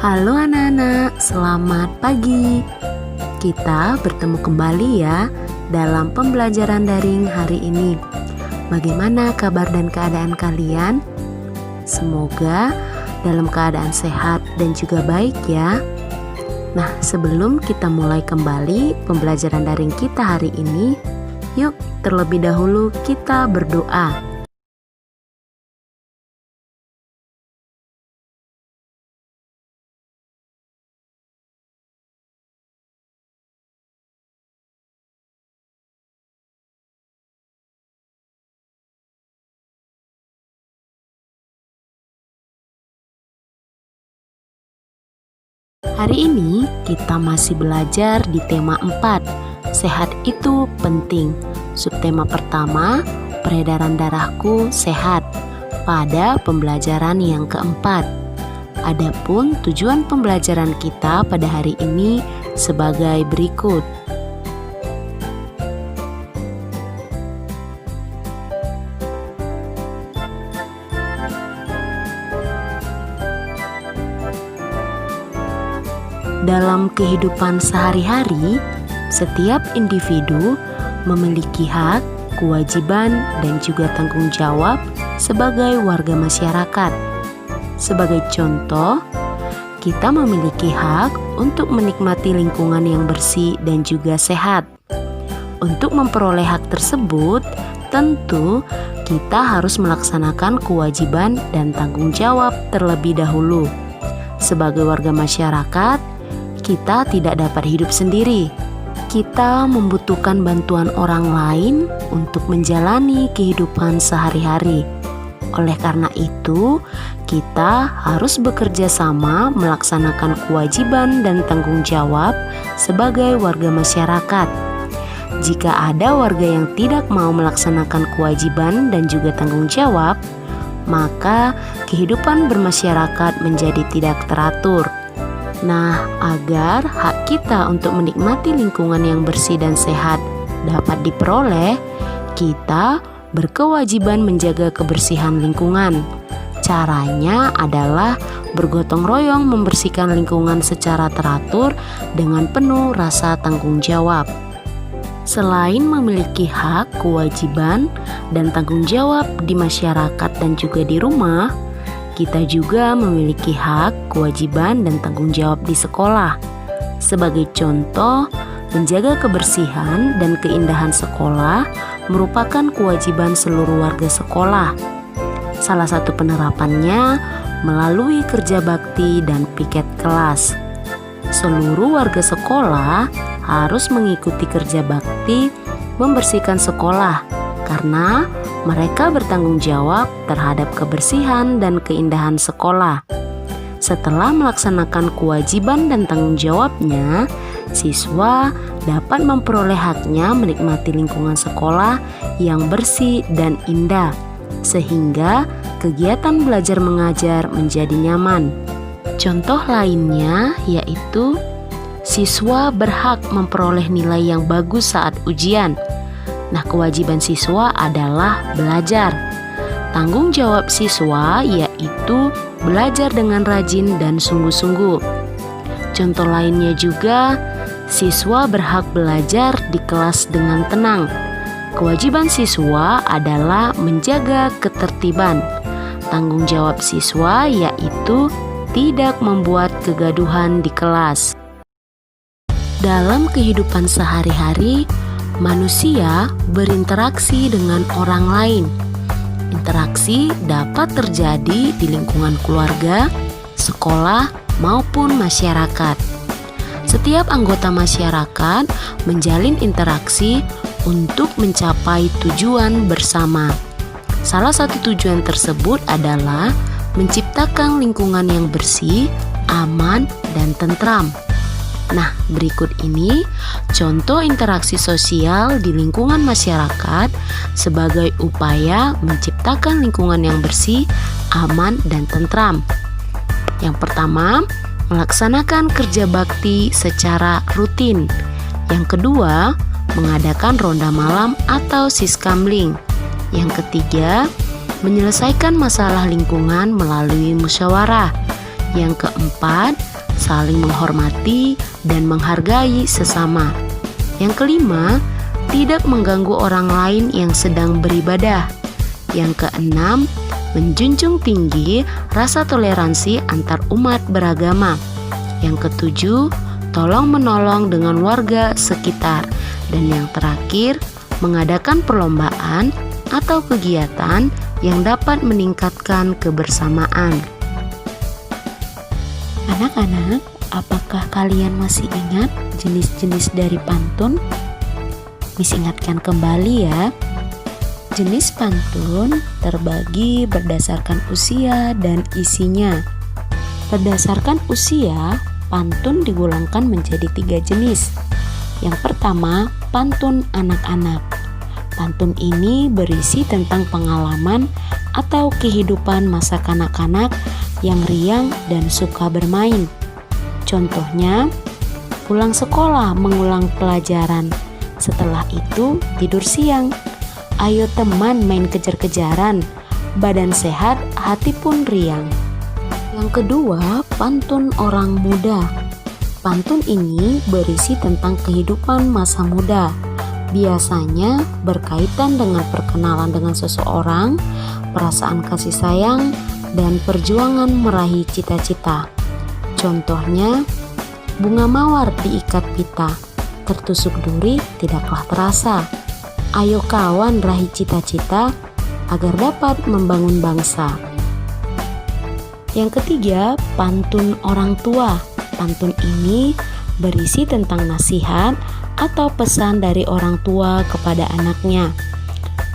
Halo anak-anak, selamat pagi. Kita bertemu kembali ya dalam pembelajaran daring hari ini. Bagaimana kabar dan keadaan kalian? Semoga dalam keadaan sehat dan juga baik ya. Nah, sebelum kita mulai kembali pembelajaran daring kita hari ini, yuk terlebih dahulu kita berdoa. Hari ini kita masih belajar di tema 4, sehat itu penting. Subtema pertama, peredaran darahku sehat, pada pembelajaran yang keempat. Adapun tujuan pembelajaran kita pada hari ini sebagai berikut. Dalam kehidupan sehari-hari, setiap individu memiliki hak, kewajiban, dan juga tanggung jawab sebagai warga masyarakat. Sebagai contoh, kita memiliki hak untuk menikmati lingkungan yang bersih dan juga sehat. Untuk memperoleh hak tersebut, tentu kita harus melaksanakan kewajiban dan tanggung jawab terlebih dahulu. Sebagai warga masyarakat, kita tidak dapat hidup sendiri. Kita membutuhkan bantuan orang lain untuk menjalani kehidupan sehari-hari. Oleh karena itu, kita harus bekerja sama melaksanakan kewajiban dan tanggung jawab sebagai warga masyarakat. Jika ada warga yang tidak mau melaksanakan kewajiban dan juga tanggung jawab, maka kehidupan bermasyarakat menjadi tidak teratur. Nah, agar hak kita untuk menikmati lingkungan yang bersih dan sehat dapat diperoleh, kita berkewajiban menjaga kebersihan lingkungan. Caranya adalah bergotong royong membersihkan lingkungan secara teratur dengan penuh rasa tanggung jawab. Selain memiliki hak, kewajiban, dan tanggung jawab di masyarakat dan juga di rumah, kita juga memiliki hak, kewajiban, dan tanggung jawab di sekolah. Sebagai contoh, menjaga kebersihan dan keindahan sekolah merupakan kewajiban seluruh warga sekolah. Salah satu penerapannya melalui kerja bakti dan piket kelas. Seluruh warga sekolah harus mengikuti kerja bakti membersihkan sekolah karena mereka bertanggung jawab terhadap kebersihan dan keindahan sekolah. Setelah melaksanakan kewajiban dan tanggung jawabnya, siswa dapat memperoleh haknya menikmati lingkungan sekolah yang bersih dan indah, sehingga kegiatan belajar mengajar menjadi nyaman. Contoh lainnya yaitu siswa berhak memperoleh nilai yang bagus saat ujian. Nah, kewajiban siswa adalah belajar. Tanggung jawab siswa yaitu belajar dengan rajin dan sungguh-sungguh. Contoh lainnya juga, siswa berhak belajar di kelas dengan tenang. Kewajiban siswa adalah menjaga ketertiban. Tanggung jawab siswa yaitu tidak membuat kegaduhan di kelas. Dalam kehidupan sehari-hari, manusia berinteraksi dengan orang lain. Interaksi dapat terjadi di lingkungan keluarga, sekolah, maupun masyarakat. Setiap anggota masyarakat menjalin interaksi untuk mencapai tujuan bersama. Salah satu tujuan tersebut adalah menciptakan lingkungan yang bersih, aman, dan tentram. Nah, berikut ini contoh interaksi sosial di lingkungan masyarakat sebagai upaya menciptakan lingkungan yang bersih, aman, dan tentram. Yang pertama, melaksanakan kerja bakti secara rutin. Yang kedua, mengadakan ronda malam atau siskamling. Yang ketiga, menyelesaikan masalah lingkungan melalui musyawarah. Yang keempat, saling menghormati dan menghargai sesama. Yang kelima, tidak mengganggu orang lain yang sedang beribadah. Yang keenam, menjunjung tinggi rasa toleransi antar umat beragama. Yang ketujuh, tolong-menolong dengan warga sekitar. Dan yang terakhir, mengadakan perlombaan atau kegiatan yang dapat meningkatkan kebersamaan. Anak-anak, apakah kalian masih ingat jenis-jenis dari pantun? Miss ingatkan kembali ya. Jenis pantun terbagi berdasarkan usia dan isinya. Berdasarkan usia, pantun digolongkan menjadi 3 jenis. Yang pertama, pantun anak-anak. Pantun ini berisi tentang pengalaman atau kehidupan masa kanak-kanak yang riang dan suka bermain. Contohnya, pulang sekolah mengulang pelajaran, setelah itu tidur siang. Ayo teman main kejar-kejaran, badan sehat, hati pun riang. Yang kedua, pantun orang muda. Pantun ini berisi tentang kehidupan masa muda. Biasanya berkaitan dengan perkenalan dengan seseorang, perasaan kasih sayang, dan perjuangan meraih cita-cita. Contohnya, bunga mawar diikat pita, tertusuk duri tidaklah terasa. Ayo kawan raih cita-cita agar dapat membangun bangsa. Yang ketiga, pantun orang tua. Pantun ini berisi tentang nasihat atau pesan dari orang tua kepada anaknya.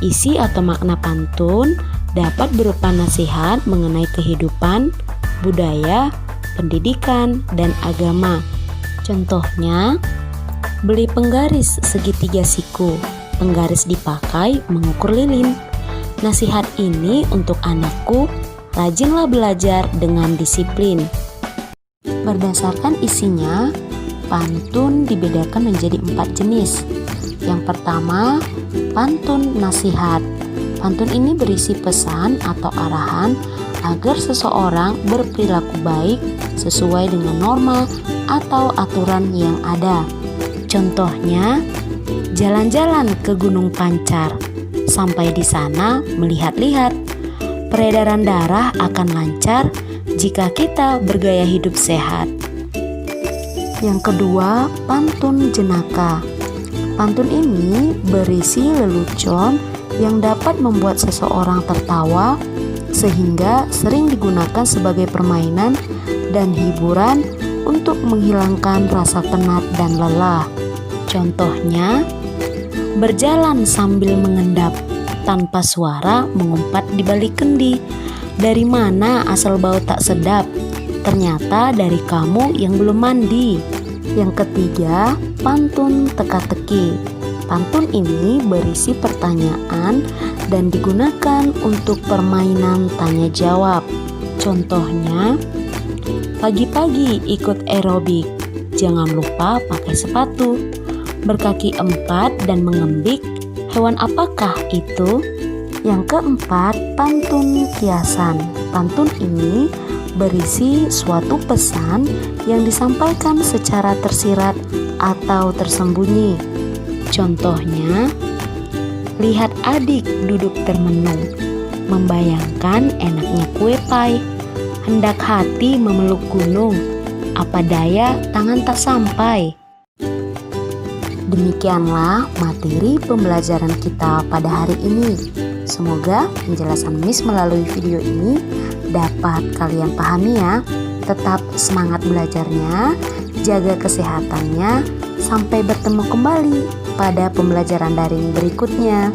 Isi atau makna pantun dapat berupa nasihat mengenai kehidupan, budaya, pendidikan, dan agama. Contohnya, beli penggaris segitiga siku, penggaris dipakai mengukur lilin. Nasihat ini untuk anakku, rajinlah belajar dengan disiplin. Berdasarkan isinya, pantun dibedakan menjadi 4 jenis. Yang pertama, pantun nasihat. Pantun ini berisi pesan atau arahan agar seseorang berperilaku baik sesuai dengan norma atau aturan yang ada. Contohnya, jalan-jalan ke Gunung Pancar. Sampai di sana melihat-lihat. Peredaran darah akan lancar jika kita bergaya hidup sehat. Yang kedua, pantun jenaka. Pantun ini berisi lelucon yang dapat membuat seseorang tertawa sehingga sering digunakan sebagai permainan dan hiburan untuk menghilangkan rasa penat dan lelah. Contohnya, berjalan sambil mengendap, tanpa suara mengumpat di balik kendi. Dari mana asal bau tak sedap? Ternyata dari kamu yang belum mandi. Yang ketiga, pantun teka-teki. Pantun ini berisi pertanyaan dan digunakan untuk permainan tanya jawab. Contohnya, pagi-pagi ikut aerobik, jangan lupa pakai sepatu. Berkaki 4 dan mengembik, hewan apakah itu? Yang keempat, pantun kiasan. Pantun ini berisi suatu pesan yang disampaikan secara tersirat atau tersembunyi. Contohnya, lihat adik duduk termenung, membayangkan enaknya kue pai. Hendak hati memeluk gunung, apa daya tangan tak sampai. Demikianlah materi pembelajaran kita pada hari ini. Semoga penjelasan Miss melalui video ini dapat kalian pahami ya. Tetap semangat belajarnya, jaga kesehatannya. Sampai bertemu kembali pada pembelajaran daring berikutnya.